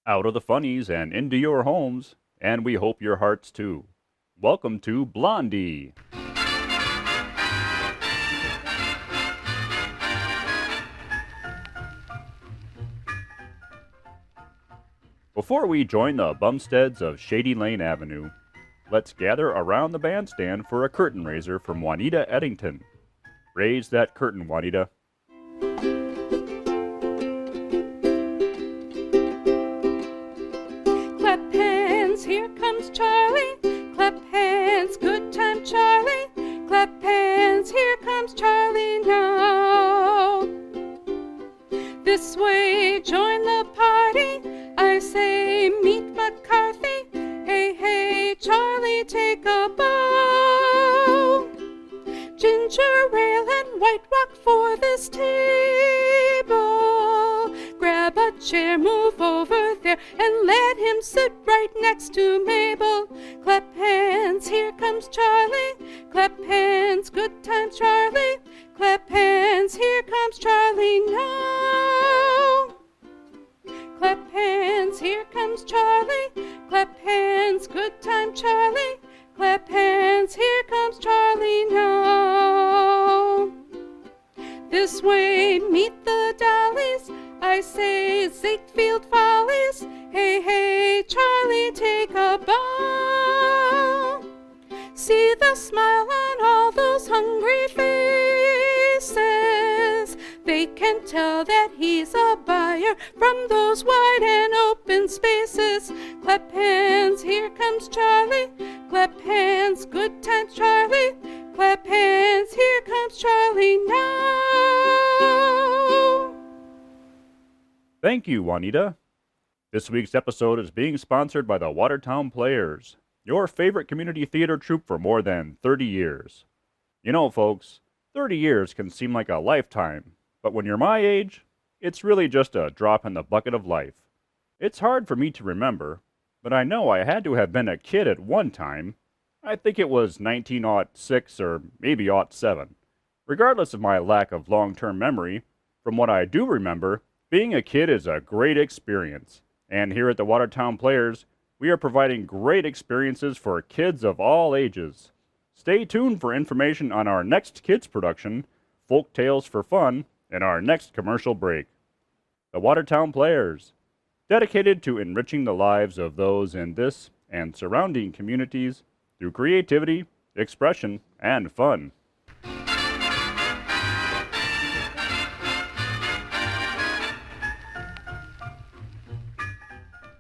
out of the funnies and into your homes, and we hope your hearts too. Welcome to Blondie. Before we join the Bumsteads of Shady Lane Avenue, let's gather around the bandstand for a curtain raiser from Juanita Eddington. Raise that curtain, Juanita. Clap hands, here comes Charlie. Clap hands, good time Charlie. Clap hands, here comes Charlie now. This way, join the party. I say, meet McCarthy. Hey, hey, Charlie, take a bow. Ginger ale and white rock for this table. Grab a chair, move over there, and let him sit right next to Mabel. Clap hands, here comes Charlie. Clap hands, good times Charlie. Clap hands, here comes Charlie now. Clap hands, here comes Charlie. Clap hands, good time Charlie. Clap hands, here comes Charlie now. This way, meet the dollies. I say, Ziegfeld Follies. Hey, hey, Charlie, take a bow. See the smile on all those hungry faces. They can tell that he's a buyer from those wide and open spaces. Clap hands, here comes Charlie. Clap hands, good times Charlie. Clap hands, here comes Charlie now. Thank you, Juanita. This week's episode is being sponsored by the Watertown Players, your favorite community theater troupe for more than 30 years. You know, folks, 30 years can seem like a lifetime, but when you're my age, it's really just a drop in the bucket of life. It's hard for me to remember, but I know I had to have been a kid at one time. I think it was 1906 or maybe '07. Regardless of my lack of long-term memory, from what I do remember, being a kid is a great experience. And here at the Watertown Players, we are providing great experiences for kids of all ages. Stay tuned for information on our next kids production, Folk Tales for Fun, and our next commercial break. The Watertown Players, dedicated to enriching the lives of those in this and surrounding communities through creativity, expression, and fun.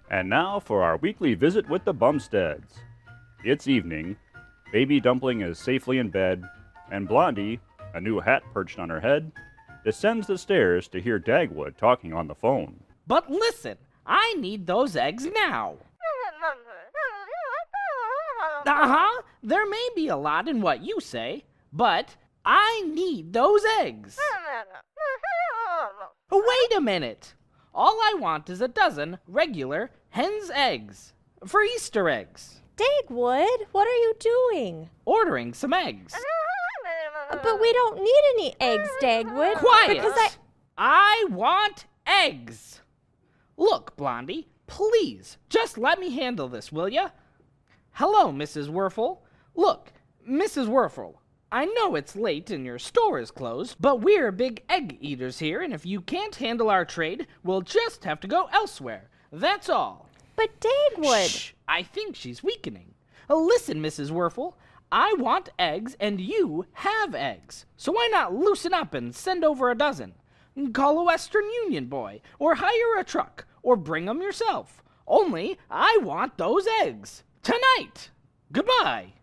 And now for our weekly visit with the Bumsteads. It's evening, Baby Dumpling is safely in bed, and Blondie, a new hat perched on her head, descends the stairs to hear Dagwood talking on the phone. But listen, I need those eggs now. There may be a lot in what you say, but I need those eggs. Wait a minute. All I want is a dozen regular hen's eggs for Easter eggs. Dagwood, what are you doing? Ordering some eggs. But we don't need any eggs, Dagwood. Quiet! Because I want eggs. Look, Blondie, please, just let me handle this, will ya? Hello, Mrs. Werfel. Look, Mrs. Werfel, I know it's late and your store is closed, but we're big egg eaters here, and if you can't handle our trade, we'll just have to go elsewhere. That's all. But Dagwood... Shh, I think she's weakening. Listen, Mrs. Werfel, I want eggs and you have eggs. So why not loosen up and send over a dozen? Call a Western Union boy, or hire a truck, or bring 'em yourself. Only I want those eggs. Tonight. Goodbye.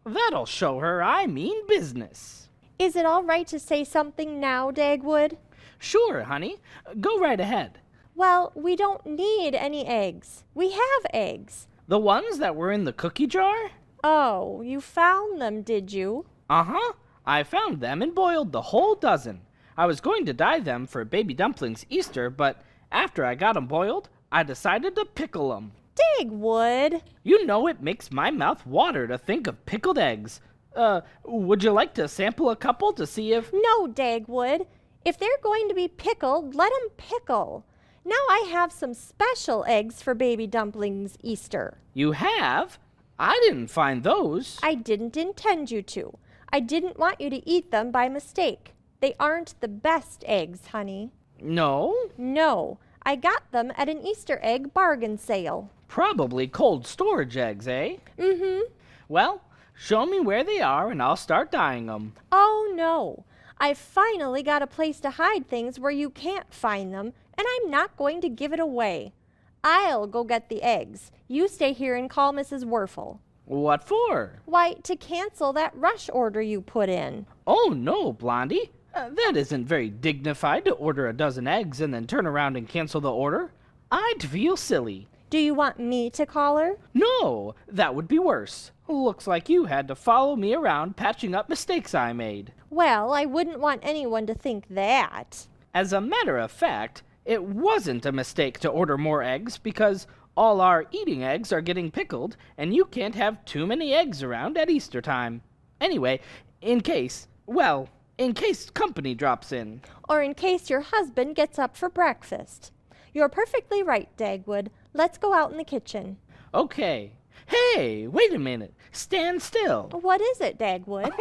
That'll show her I mean business. Is it all right to say something now, Dagwood? Sure, honey. Go right ahead. Well, we don't need any eggs. We have eggs. The ones that were in the cookie jar? Oh, you found them, did you? Uh-huh. I found them and boiled the whole dozen. I was going to dye them for Baby Dumpling's Easter, but after I got 'em boiled, I decided to pickle 'em. Dagwood! You know it makes my mouth water to think of pickled eggs. Would you like to sample a couple to see if... No, Dagwood. If they're going to be pickled, let 'em pickle. Now I have some special eggs for baby dumplings Easter. You have? I didn't find those. I didn't intend you to. I didn't want you to eat them by mistake. They aren't the best eggs, honey. No? No, I got them at an Easter egg bargain sale. Probably cold storage eggs, eh? Mm-hmm. Well, show me where they are and I'll start dyeing them. Oh, no. I finally got a place to hide things where you can't find them, and I'm not going to give it away. I'll go get the eggs. You stay here and call Mrs. Werfel. What for? Why, to cancel that rush order you put in. Oh, no, Blondie. That isn't very dignified to order a dozen eggs and then turn around and cancel the order. I'd feel silly. Do you want me to call her? No, that would be worse. Looks like you had to follow me around patching up mistakes I made. Well, I wouldn't want anyone to think that. As a matter of fact, it wasn't a mistake to order more eggs because all our eating eggs are getting pickled and you can't have too many eggs around at Easter time. Anyway, in case company drops in. Or in case your husband gets up for breakfast. You're perfectly right, Dagwood. Let's go out in the kitchen. Okay. Hey, wait a minute. Stand still. What is it, Dagwood?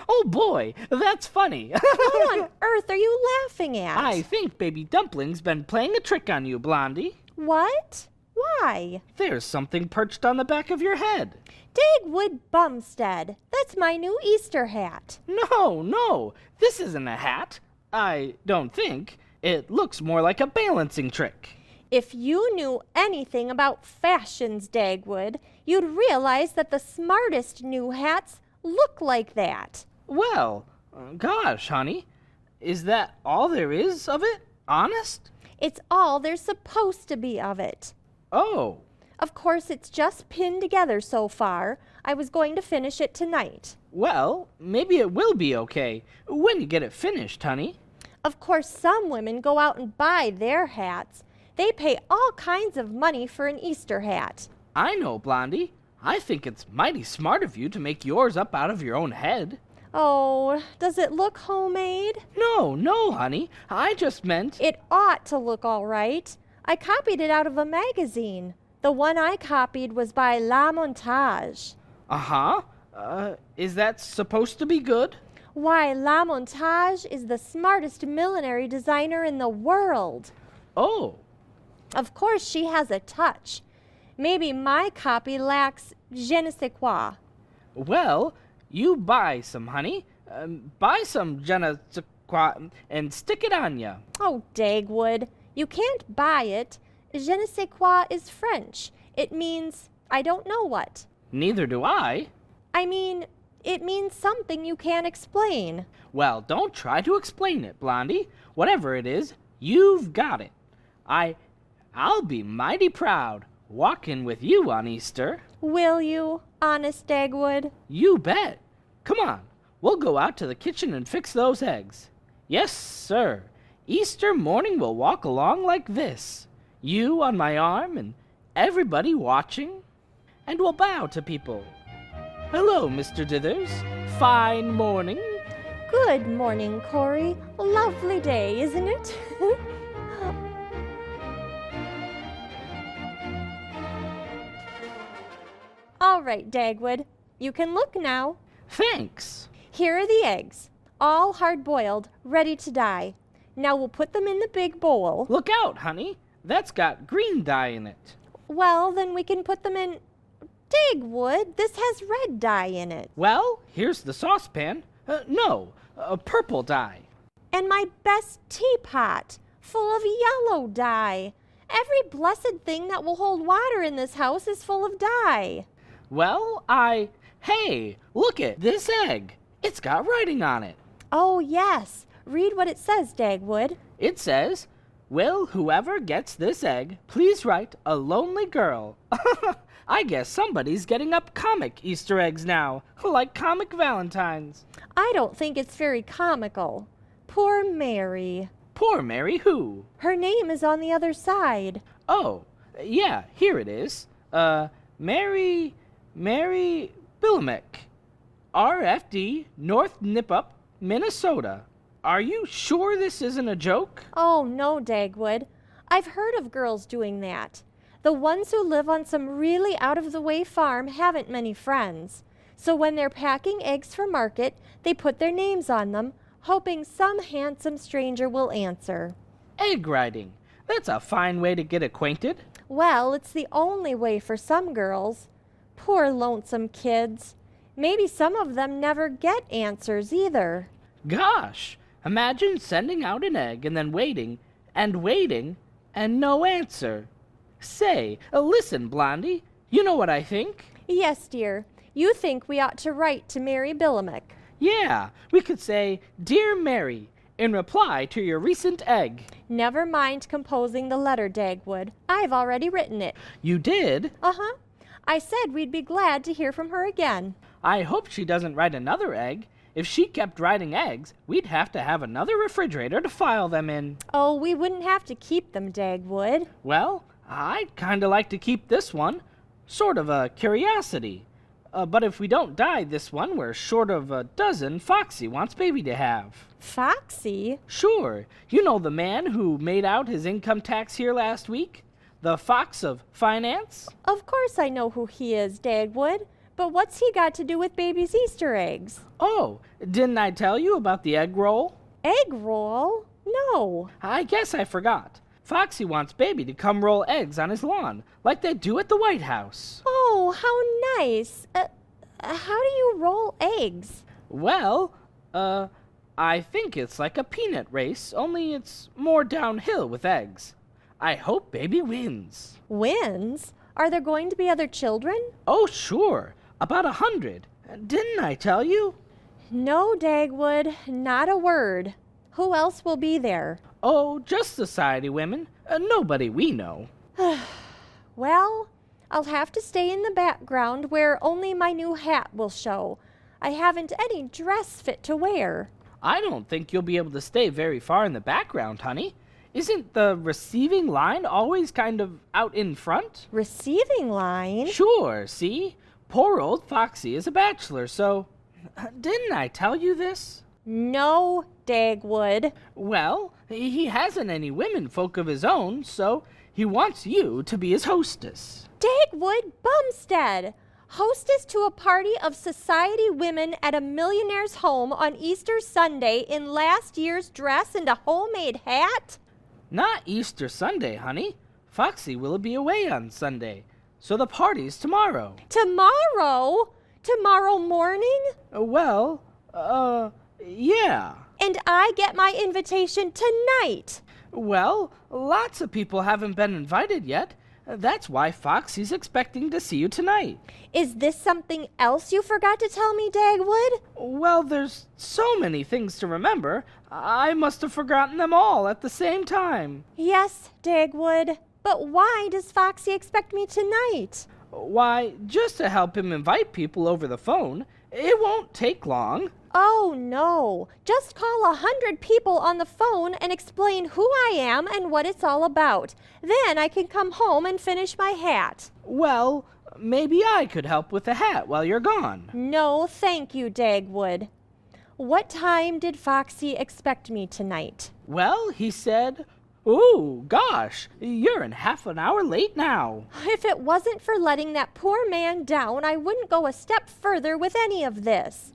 Oh boy, that's funny. What on earth are you laughing at? I think Baby Dumpling's been playing a trick on you, Blondie. What? Why? There's something perched on the back of your head. Dagwood Bumstead. That's my new Easter hat. No, this isn't a hat. I don't think. It looks more like a balancing trick. If you knew anything about fashions, Dagwood, you'd realize that the smartest new hats look like that. Well, gosh, honey. Is that all there is of it? Honest? It's all there's supposed to be of it. Oh. Of course, it's just pinned together so far. I was going to finish it tonight. Well, maybe it will be okay when you get it finished, honey. Of course, some women go out and buy their hats. They pay all kinds of money for an Easter hat. I know, Blondie. I think it's mighty smart of you to make yours up out of your own head. Oh, does it look homemade? No, honey. I just meant... It ought to look all right. I copied it out of a magazine. The one I copied was by La Montage. Uh-huh. Is that supposed to be good? Why, La Montage is the smartest millinery designer in the world. Oh. Of course, she has a touch. Maybe my copy lacks je ne sais quoi. Well, you buy some, honey. Buy some je ne sais quoi and stick it on ya. Oh, Dagwood, you can't buy it. Je ne sais quoi is French. It means I don't know what. Neither do I. I mean, it means something you can't explain. Well, don't try to explain it, Blondie. Whatever it is, you've got it. I'll be mighty proud walking with you on Easter. Will you, honest Dagwood? You bet. Come on, we'll go out to the kitchen and fix those eggs. Yes, sir. Easter morning we'll walk along like this. You on my arm and everybody watching. And we'll bow to people. Hello, Mr. Dithers. Fine morning. Good morning, Corey. Lovely day, isn't it? All right, Dagwood. You can look now. Thanks. Here are the eggs, all hard-boiled, ready to dye. Now we'll put them in the big bowl. Look out, honey. That's got green dye in it. Well, then we can put them in... Dagwood, this has red dye in it. Well, here's the saucepan. Purple dye. And my best teapot, full of yellow dye. Every blessed thing that will hold water in this house is full of dye. Well, Hey, look at this egg. It's got writing on it. Oh, yes. Read what it says, Dagwood. It says, "Will whoever gets this egg please write a lonely girl." I guess somebody's getting up comic Easter eggs now, like comic Valentines. I don't think it's very comical. Poor Mary. Poor Mary who? Her name is on the other side. Oh, yeah, here it is. Mary Billimek, RFD, North Nipup, Minnesota. Are you sure this isn't a joke? Oh, no, Dagwood. I've heard of girls doing that. The ones who live on some really out-of-the-way farm haven't many friends. So when they're packing eggs for market, they put their names on them, hoping some handsome stranger will answer. Egg riding. That's a fine way to get acquainted. Well, it's the only way for some girls. Poor lonesome kids. Maybe some of them never get answers either. Gosh, imagine sending out an egg and then waiting, and no answer. Say, listen, Blondie, you know what I think? Yes, dear. You think we ought to write to Mary Billimack. Yeah, we could say, Dear Mary, in reply to your recent egg. Never mind composing the letter, Dagwood. I've already written it. You did? Uh-huh. I said we'd be glad to hear from her again. I hope she doesn't write another egg. If she kept writing eggs, we'd have to have another refrigerator to file them in. Oh, we wouldn't have to keep them, Dagwood. Well, I'd kinda like to keep this one. Sort of a curiosity. But if we don't dye this one, we're short of a dozen Foxy wants baby to have. Foxy? Sure. You know the man who made out his income tax here last week? The Fox of Finance? Of course I know who he is, Dagwood. But what's he got to do with baby's Easter eggs? Oh, didn't I tell you about the egg roll? Egg roll? No. I guess I forgot. Foxy wants baby to come roll eggs on his lawn, like they do at the White House. Oh, how nice. How do you roll eggs? Well, I think it's like a peanut race, only it's more downhill with eggs. I hope baby wins. Wins? Are there going to be other children? Oh, sure. About 100. Didn't I tell you? No, Dagwood, not a word. Who else will be there? Oh, just society women. Nobody we know. Well, I'll have to stay in the background where only my new hat will show. I haven't any dress fit to wear. I don't think you'll be able to stay very far in the background, honey. Isn't the receiving line always kind of out in front? Receiving line? Sure, see? Poor old Foxy is a bachelor, so... Didn't I tell you this? No, Dagwood. Well, he hasn't any women folk of his own, so he wants you to be his hostess. Dagwood Bumstead! Hostess to a party of society women at a millionaire's home on Easter Sunday in last year's dress and a homemade hat? Not Easter Sunday, honey. Foxy will be away on Sunday, so the party's tomorrow. Tomorrow? Tomorrow morning? Yeah. And I get my invitation tonight. Well, lots of people haven't been invited yet. That's why Foxy's expecting to see you tonight. Is this something else you forgot to tell me, Dagwood? Well, there's so many things to remember. I must have forgotten them all at the same time. Yes, Dagwood. But why does Foxy expect me tonight? Why, just to help him invite people over the phone. It won't take long. Oh, no. Just call 100 people on the phone and explain who I am and what it's all about. Then I can come home and finish my hat. Well, maybe I could help with the hat while you're gone. No, thank you, Dagwood. What time did Foxy expect me tonight? Well, he said, "Ooh, gosh, you're in half an hour late now." If it wasn't for letting that poor man down, I wouldn't go a step further with any of this.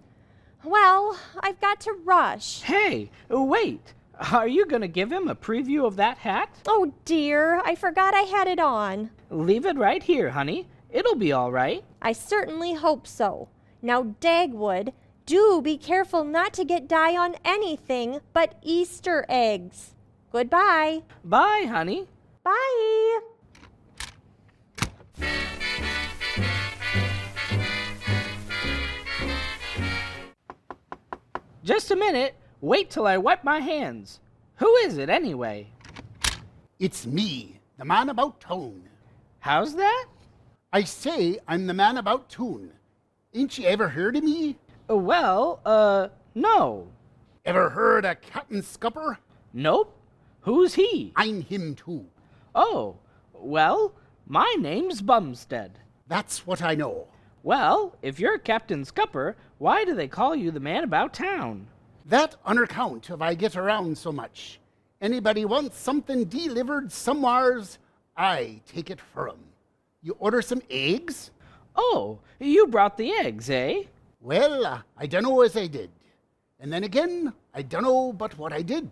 Well, I've got to rush. Hey, wait. Are you going to give him a preview of that hat? Oh, dear, I forgot I had it on. Leave it right here, honey. It'll be all right. I certainly hope so. Now, Dagwood, do be careful not to get dye on anything but Easter eggs. Goodbye. Bye, honey. Bye. Just a minute. Wait till I wipe my hands. Who is it, anyway? It's me, the man about town. How's that? I say I'm the man about town. Ain't you ever heard of me? No. Ever heard of Captain Scupper? Nope. Who's he? I'm him too. Oh, well, my name's Bumstead. That's what I know. Well, if you're Captain Scupper, why do they call you the man about town? That on account of I get around so much. Anybody wants something delivered somewheres, I take it for 'em. You order some eggs? Oh, you brought the eggs, eh? Well, I dunno as I did. And then again, I dunno but what I did.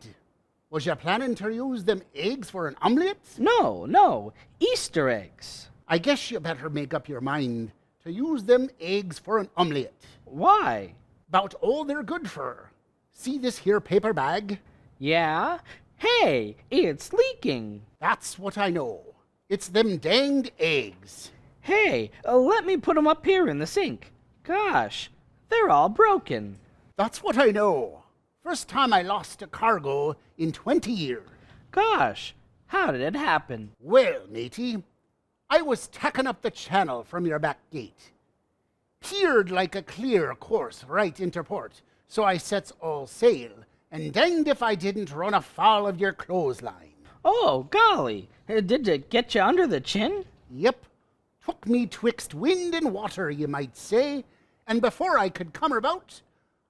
Was you planning to use them eggs for an omelette? No, Easter eggs. I guess you better make up your mind to use them eggs for an omelette. Why? 'Bout all they're good for. See this here paper bag? Yeah? Hey, it's leaking. That's what I know. It's them danged eggs. Hey, let me put 'em up here in the sink. Gosh, they're all broken. That's what I know. First time I lost a cargo in 20 years. Gosh, how did it happen? Well, matey, I was tacking up the channel from your back gate. Peered like a clear course right into port, so I sets all sail, and danged if I didn't run afoul of your clothesline. Oh, golly, did it get you under the chin? Yep, took me twixt wind and water, you might say, and before I could come about,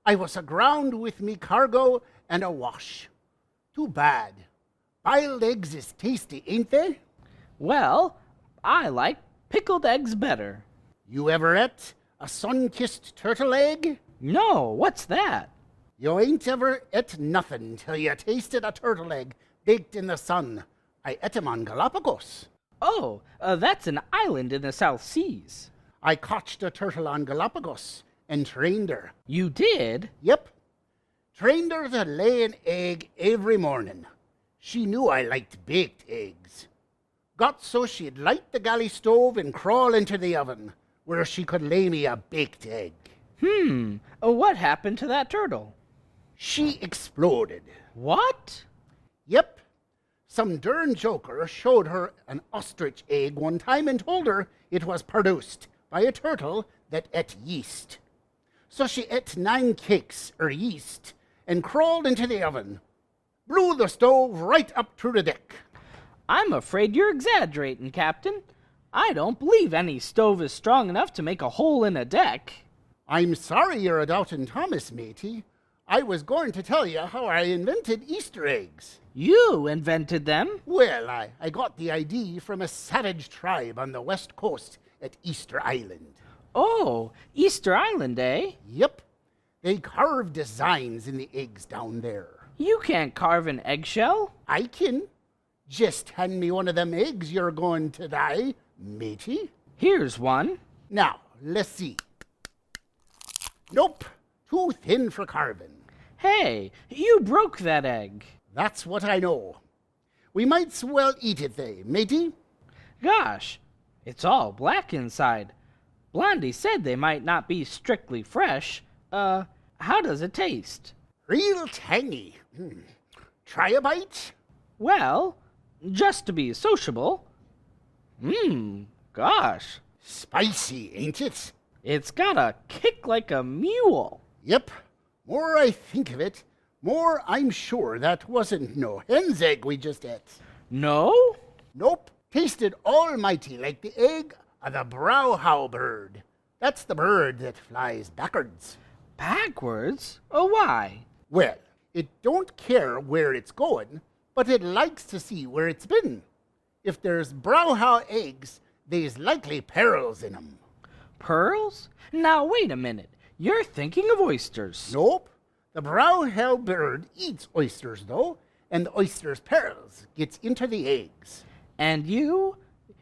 I was aground with me cargo and awash. Too bad. Boiled eggs is tasty, ain't they? Well, I like pickled eggs better. You ever ate a sun-kissed turtle egg? No, what's that? You ain't ever ate nothing till you tasted a turtle egg baked in the sun. I ate 'em on Galapagos. Oh, that's an island in the South Seas. I cotched a turtle on Galapagos and trained her. You did? Yep. Trained her to lay an egg every morning. She knew I liked baked eggs. Got so she'd light the galley stove and crawl into the oven, where she could lay me a baked egg. What happened to that turtle? She exploded. What? Yep. Some darn joker showed her an ostrich egg one time and told her it was produced by a turtle that ate yeast. So she ate 9 cakes or yeast and crawled into the oven. Blew the stove right up to the deck. I'm afraid you're exaggerating, Captain. I don't believe any stove is strong enough to make a hole in a deck. I'm sorry you're a doubting Thomas, matey. I was going to tell you how I invented Easter eggs. You invented them? Well, I got the idea from a savage tribe on the west coast at Easter Island. Oh, Easter Island, eh? Yep. They carve designs in the eggs down there. You can't carve an eggshell. I can. Just hand me one of them eggs you're going to die, matey. Here's one. Now, let's see. Nope. Too thin for carving. Hey, you broke that egg. That's what I know. We might's well eat it, they, matey. Gosh, it's all black inside. Blondie said they might not be strictly fresh. How does it taste? Real tangy. Try a bite? Well, just to be sociable. Gosh. Spicy, ain't it? It's got a kick like a mule. Yep. More I think of it, more I'm sure that wasn't no hen's egg we just ate. No? Nope. Tasted almighty like the egg of the browhow bird. That's the bird that flies backwards. Backwards? Oh, why? Well, it don't care where it's going, but it likes to see where it's been. If there's browhow eggs, there's likely pearls in 'em. Pearls? Now, wait a minute. You're thinking of oysters. Nope. The browhow bird eats oysters, though, and the oyster's pearls gets into the eggs. And you?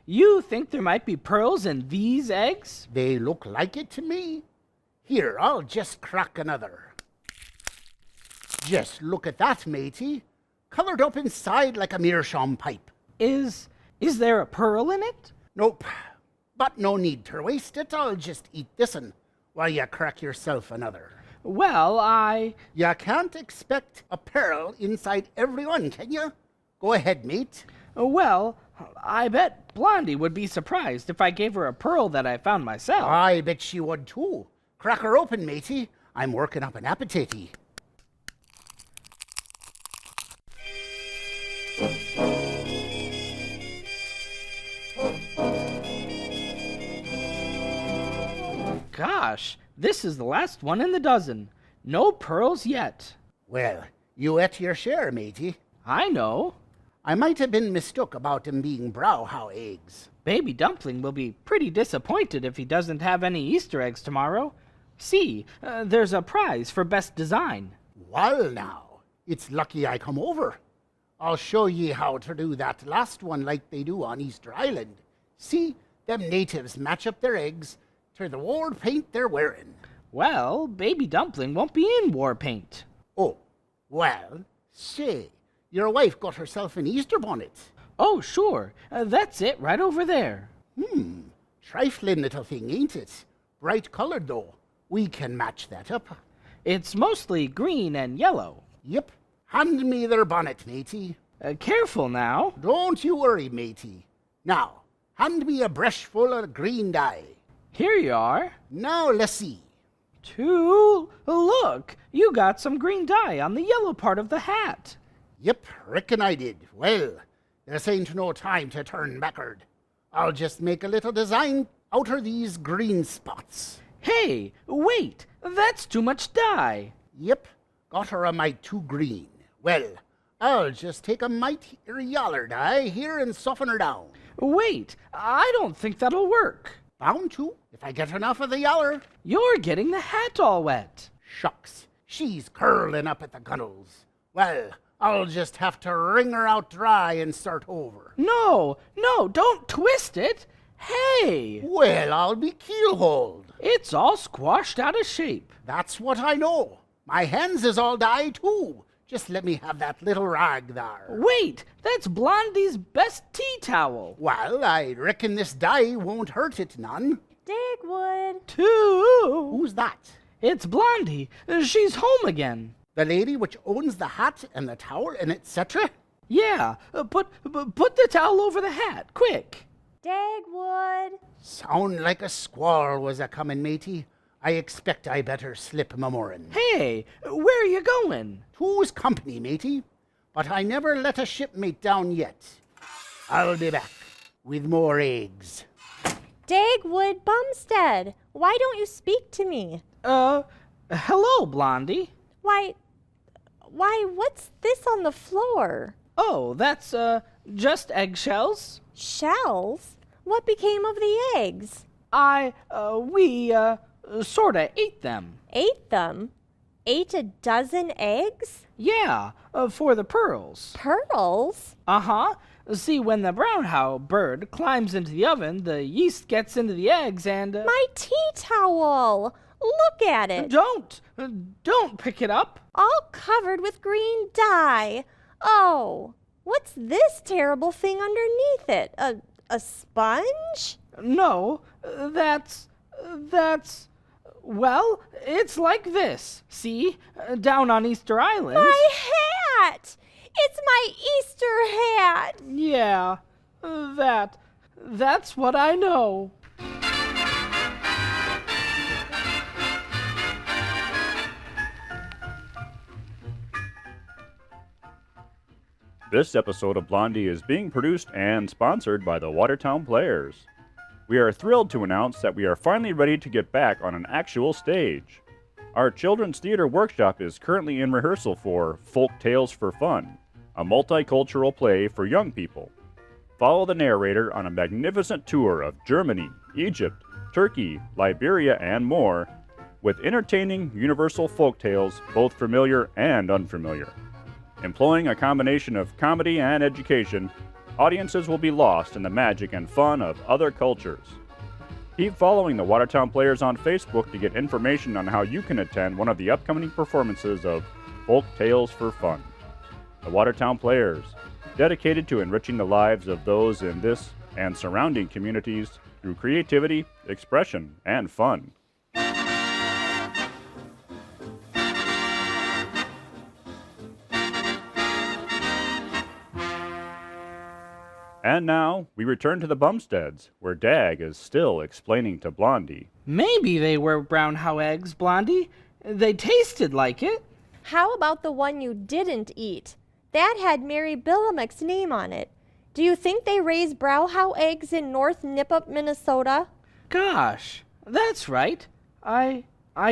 You think there might be pearls in these eggs? They look like it to me. Here, I'll just crack another. Just look at that, matey. Colored up inside like a meerschaum pipe. Is there a pearl in it? Nope. But no need to waste it. I'll just eat this'n while you crack yourself another. Well, You can't expect a pearl inside every one, can you? Go ahead, mate. Well, I bet Blondie would be surprised if I gave her a pearl that I found myself. I bet she would too. Crack her open, matey. I'm working up an appetite. Gosh, this is the last one in the dozen. No pearls yet. Well, you ate your share, matey. I know. I might have been mistook about them being browhow eggs. Baby Dumpling will be pretty disappointed if he doesn't have any Easter eggs tomorrow. See, there's a prize for best design. Well now, it's lucky I come over. I'll show ye how to do that last one like they do on Easter Island. See, them natives match up their eggs to the war paint they're wearing. Well, Baby Dumpling won't be in war paint. Oh, well, say, your wife got herself an Easter bonnet. Oh, sure. That's it right over there. Trifling little thing, ain't it? Bright colored, though. We can match that up. It's mostly green and yellow. Yep. Hand me their bonnet, matey. Careful now. Don't you worry, matey. Now, hand me a brush full of green dye. Here you are. Now, let's see. Look, you got some green dye on the yellow part of the hat. Yep, reckon I did. Well, this ain't no time to turn backward. I'll just make a little design out of these green spots. Hey, wait, that's too much dye. Yep, got her a mite too green. Well, I'll just take a mite yaller dye here and soften her down. Wait, I don't think that'll work. Bound to, if I get enough of the yaller. You're getting the hat all wet. Shucks, she's curling up at the gunnels. Well, I'll just have to wring her out dry and start over. No, don't twist it. Hey! Well, I'll be keelhauled. It's all squashed out of shape. That's what I know. My hands is all dye, too. Just let me have that little rag there. Wait, that's Blondie's best tea towel. Well, I reckon this dye won't hurt it none. Dagwood. Who's that? It's Blondie. She's home again. The lady which owns the hat and the towel and etc.? Yeah, put the towel over the hat, quick. Dagwood. Sound like a squall was a-comin', matey. I expect I better slip my mooring. Hey, where are you going? Two's company, matey, but I never let a shipmate down yet. I'll be back with more eggs. Dagwood Bumstead, why don't you speak to me? Hello, Blondie. Why, what's this on the floor? Oh, that's, just eggshells. Shells? What became of the eggs? We sorta ate them. Ate them? Ate a dozen eggs? Yeah, for the pearls. Pearls? Uh-huh. See, when the brown how bird climbs into the oven, the yeast gets into the eggs and... My tea towel! Look at it! Don't pick it up. All covered with green dye. Oh, what's this terrible thing underneath it? A sponge? No, well, it's like this. See, down on Easter Island. My hat! It's my Easter hat! Yeah, that's what I know. This episode of Blondie is being produced and sponsored by the Watertown Players. We are thrilled to announce that we are finally ready to get back on an actual stage. Our children's theater workshop is currently in rehearsal for Folk Tales for Fun, a multicultural play for young people. Follow the narrator on a magnificent tour of Germany, Egypt, Turkey, Liberia, and more, with entertaining universal folk tales, both familiar and unfamiliar. Employing a combination of comedy and education, audiences will be lost in the magic and fun of other cultures. Keep following the Watertown Players on Facebook to get information on how you can attend one of the upcoming performances of Folk Tales for Fun. The Watertown Players, dedicated to enriching the lives of those in this and surrounding communities through creativity, expression, and fun. And now, we return to the Bumsteads, where Dag is still explaining to Blondie. Maybe they were brown how eggs, Blondie. They tasted like it. How about the one you didn't eat? That had Mary Billimack's name on it. Do you think they raise browhow eggs in North Nipup, Minnesota? Gosh, that's right. I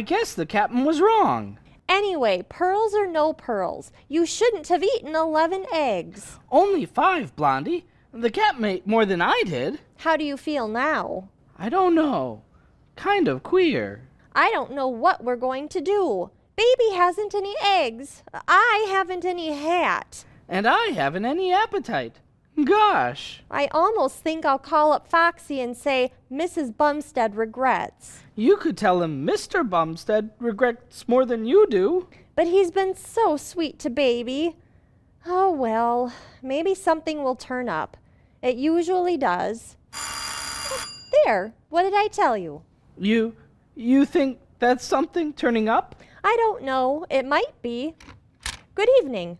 guess the captain was wrong. Anyway, pearls or no pearls, you shouldn't have eaten 11 eggs. Only 5, Blondie. The cat ate more than I did. How do you feel now? I don't know. Kind of queer. I don't know what we're going to do. Baby hasn't any eggs. I haven't any hat. And I haven't any appetite. Gosh. I almost think I'll call up Foxy and say Mrs. Bumstead regrets. You could tell him Mr. Bumstead regrets more than you do. But he's been so sweet to Baby. Oh well, maybe something will turn up. It usually does. There, what did I tell you? You think that's something turning up? I don't know. It might be. Good evening.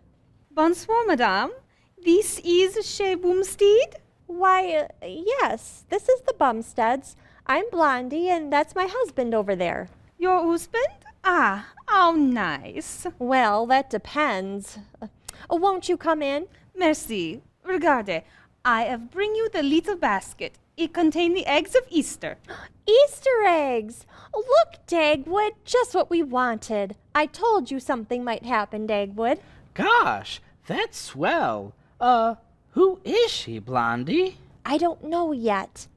Bonsoir, madame. This is Chez Bumstead? Why, yes, this is the Bumsteads. I'm Blondie, and that's my husband over there. Your husband? Ah, how nice. Well, that depends. Won't you come in? Merci. Regarde, I have bring you the little basket. It contain the eggs of Easter. Easter eggs! Look, Dagwood, just what we wanted. I told you something might happen, Dagwood. Gosh, that's swell. Who is she, Blondie? I don't know yet.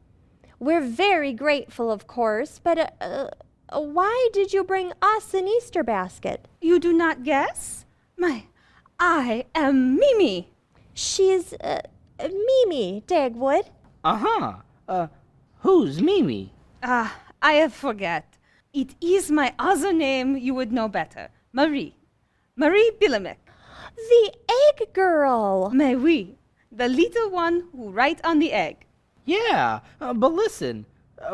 We're very grateful, of course, but why did you bring us an Easter basket? You do not guess? I am Mimi. She's, Mimi, Dagwood. Uh-huh. Who's Mimi? Ah, I have forget. It is my other name you would know better. Marie. Marie Billimek. The egg girl. Mais oui, the little one who write on the egg. Yeah, but listen,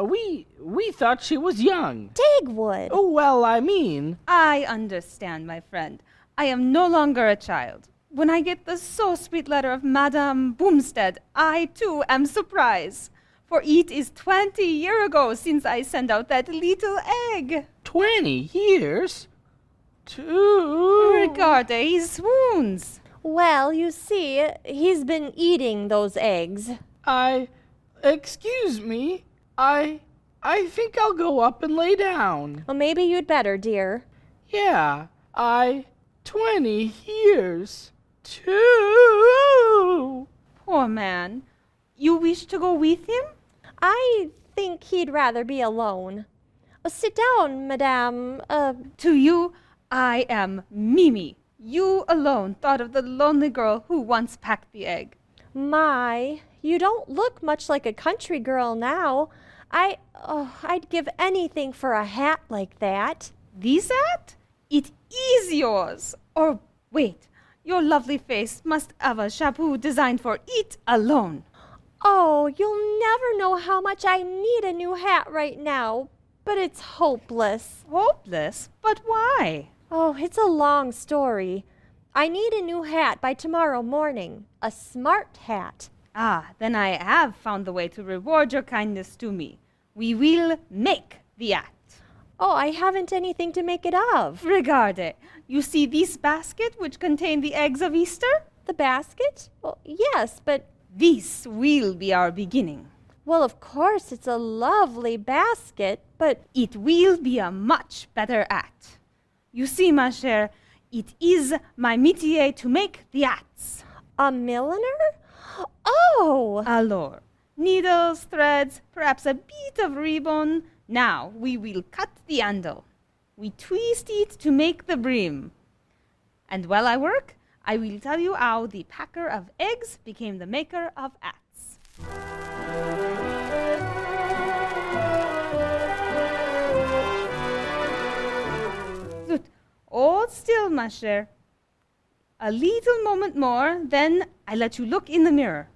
we thought she was young. Dagwood. Oh, well, I mean... I understand, my friend. I am no longer a child. When I get the so sweet letter of Madame Bumstead, I too am surprised. For it is 20 years ago since I sent out that little egg. 20 years? Regarde, he swoons. Well, you see, he's been eating those eggs. Excuse me, I think I'll go up and lay down. Well, maybe you'd better, dear. Yeah, 20 years. Too. Poor man. You wish to go with him? I think he'd rather be alone. Sit down, madame. To you, I am Mimi. You alone thought of the lonely girl who once packed the egg. My, you don't look much like a country girl now. I'd give anything for a hat like that. This hat? It is yours. Or wait, your lovely face must have a chapeau designed for it alone. Oh, you'll never know how much I need a new hat right now, but it's hopeless. Hopeless? But why? Oh, it's a long story. I need a new hat by tomorrow morning. A smart hat. Ah, then I have found the way to reward your kindness to me. We will make the hat. Oh, I haven't anything to make it of. Regarde, you see this basket which contains the eggs of Easter? The basket? Oh, yes, but... This will be our beginning. Well, of course, it's a lovely basket, but... It will be a much better hat. You see, ma chère, it is my métier to make the hats. A milliner? Oh! Alors, needles, threads, perhaps a bit of ribbon. Now we will cut the handle. We twist it to make the brim. And while I work, I will tell you how the packer of eggs became the maker of hats. Zut, hold still, ma chère. A little moment more, then I let you look in the mirror.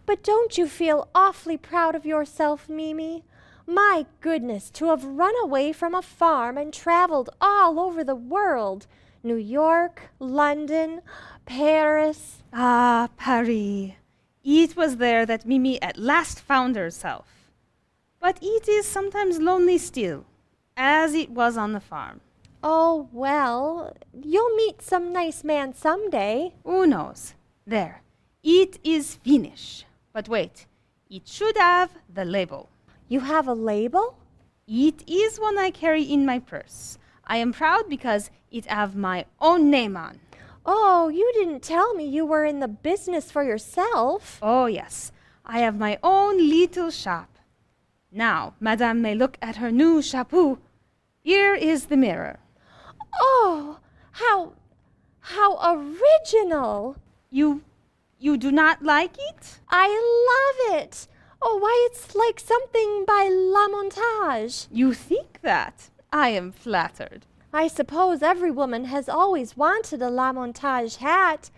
But don't you feel awfully proud of yourself, Mimi? My goodness, to have run away from a farm and traveled all over the world. New York, London, Paris. Ah, Paris. It was there that Mimi at last found herself. But it is sometimes lonely still, as it was on the farm. Oh, well, you'll meet some nice man someday. Who knows? There. It is finished. But wait, it should have the label. You have a label? It is one I carry in my purse. I am proud because it have my own name on. Oh, you didn't tell me you were in the business for yourself. Oh, yes. I have my own little shop. Now, Madame may look at her new chapeau. Here is the mirror. Oh, how original. You do not like it? I love it. Oh, why, it's like something by La Montage. You think that? I am flattered. I suppose every woman has always wanted a La Montage hat.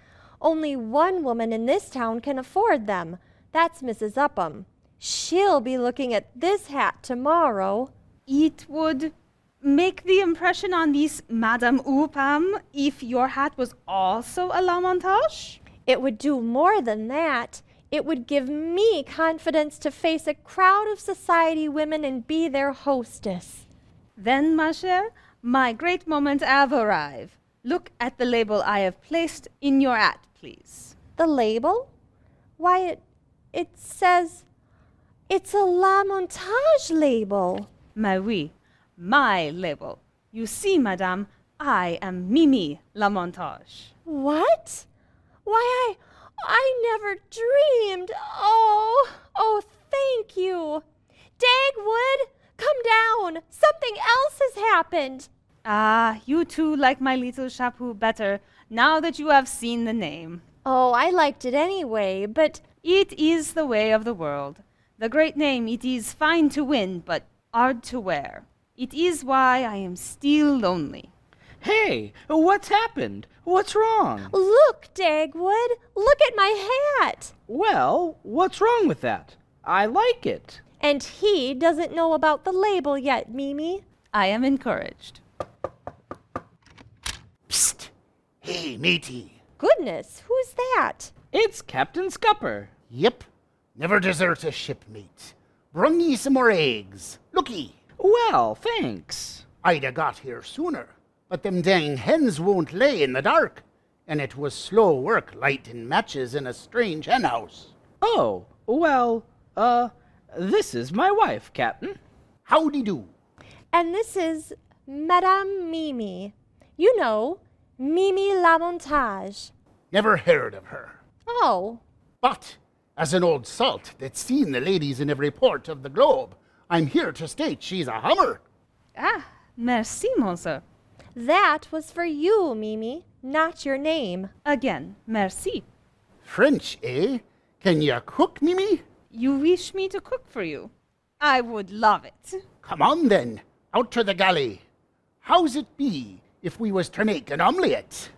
Only one woman in this town can afford them. That's Mrs. Upham. She'll be looking at this hat tomorrow. It would make the impression on this Madame Upham if your hat was also a La Montage? It would do more than that. It would give me confidence to face a crowd of society women and be their hostess. Then, ma chère, my great moment have arrived. Look at the label I have placed in your hat, please. The label? Why, it says it's a La Montage label. Mais oui, my label. You see, madame, I am Mimi La Montage. What? Why, I never dreamed. Oh, thank you. Dagwood, come down. Something else has happened. Ah, you too like my little chapeau better now that you have seen the name. Oh, I liked it anyway, but It is the way of the world. The great name, it is fine to win, but hard to wear. It is why I am still lonely. Hey, what's happened? What's wrong? look, Dagwood, look at my hat. Well, what's wrong with that? I like it. And he doesn't know about the label yet, Mimi. I am encouraged. Psst! Hey, matey. Goodness, who's that? It's Captain Scupper. Yep, never desert a shipmate. Brung ye some more eggs. Looky, Well, thanks. I'd a got here sooner, but them dang hens won't lay in the dark, and it was slow work lighting matches in a strange hen house. Oh, well, this is my wife, Captain. Howdy do? And this is Madame Mimi. You know, Mimi La Montage. Never heard of her. Oh, But, as an old salt that's seen the ladies in every port of the globe, I'm here to state she's a hummer. Ah, merci, monsieur. that was for you, Mimi, not your name. Again, merci. French, eh? Can ya cook, Mimi? You wish me to cook for you? I would love it. Come on then, out to the galley. How's it be if we was to make an omelette?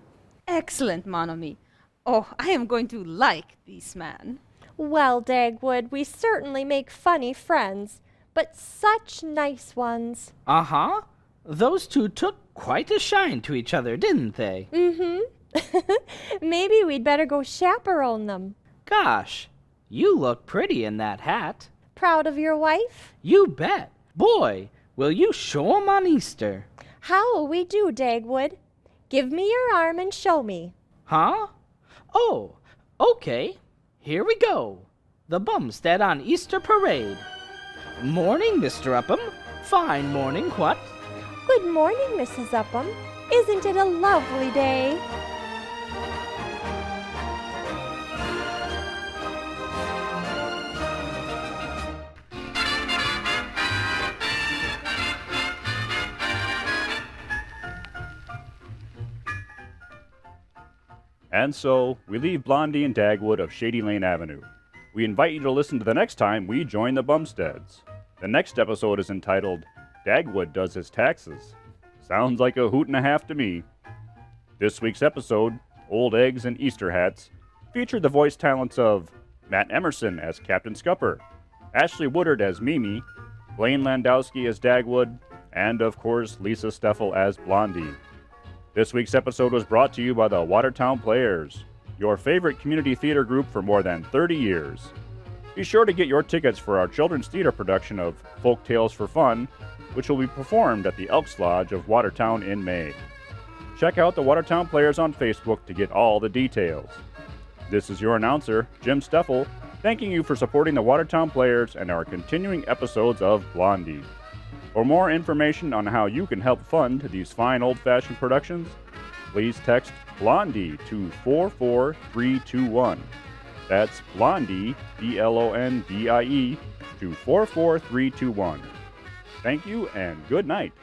Excellent, mon ami. Oh, I am going to like this man. Well, Dagwood, we certainly make funny friends, but such nice ones. Uh-huh. Those two took quite a shine to each other, didn't they? Maybe we'd better go chaperone them. Gosh, you look pretty in that hat. Proud of your wife? You bet. Boy, will you show 'em on Easter. How'll we do, Dagwood? Give me your arm and show me. Huh? Oh, okay. Here we go. The Bumstead on Easter Parade. Morning, Mr. Upham. Fine morning, what? Good morning, Mrs. Upham. Isn't it a lovely day? And so, we leave Blondie and Dagwood of Shady Lane Avenue. We invite you to listen to the next time we join the Bumsteads. The next episode is entitled, Dagwood Does His Taxes. Sounds like a hoot and a half to me. This week's episode, Old Eggs and Easter Hats, featured the voice talents of Matt Emerson as Captain Scupper, Ashley Woodard as Mimi, Blaine Landowski as Dagwood, and of course Lisa Steffel as Blondie. This week's episode was brought to you by the Watertown Players, your favorite community theater group for more than 30 years. Be sure to get your tickets for our children's theater production of Folk Tales for Fun, which will be performed at the Elks Lodge of Watertown in May. Check out the Watertown Players on Facebook to get all the details. This is your announcer, Jim Steffel, thanking you for supporting the Watertown Players and our continuing episodes of Blondie. For more information on how you can help fund these fine old-fashioned productions, please text Blondie to 44321. That's Blondie, Blondie, to 44321. Thank you and good night.